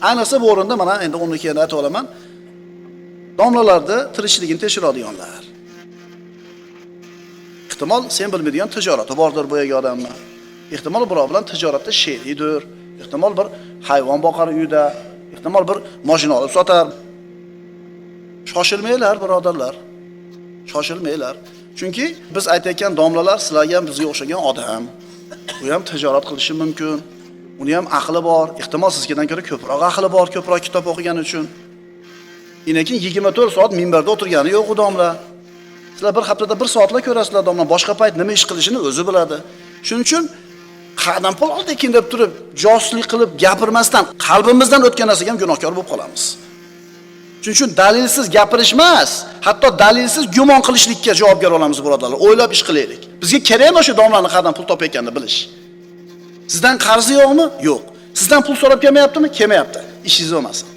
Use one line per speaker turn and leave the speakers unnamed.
Ayniqsa bu o'rinda mana endi uni keyin aytib olaman. Domlalarda tirikchiligini tekshiradiganlar. Ehtimol sen bilmaydigan tijorati bordir bu yerga odamlar. Ehtimol birov bilan tijoratda sherikdir. Ehtimol bir hayvon boqar uyda, ehtimol bir mashina olib sotar. Shoshilmanglar birodarlar. Shoshilmanglar. Chunki biz aytayotgan domlalar sizlarga ham bizga o'xshagan odam. U ham tijorat qilishi mumkin. Uni ham aqli bor. Ehtimol sizdan ko'ra ko'proq aqli bor, ko'proq kitob o'qigani uchun. Lekin 24 soat minbarda o'tirgani yo'q u domla. Sizlar bir haftada 1 soatlar ko'rasizlar domla, boshqa payt nima ish qilishini o'zi biladi. Shuning uchun qadam pul oldi ekin deb turib, josuslik qilib gapirmasdan qalbimizdan o'tgan narsaga ham gunohkor bo'lib qolamiz. Shuning uchun dalilsiz gapirish emas, hatto dalilsiz gumon qilishlikka javobgar bo'lamiz birodarlar. O'ylab ish qilaylik. Bizga kerakmi o'sha domlarning qadam pul topayotganini bilish? Sizdan qarzi yo'qmi? Yo'q. Sizdan pul so'rab kelmayaptimi? Kelmayapti. Ishingiz bo'lmasin.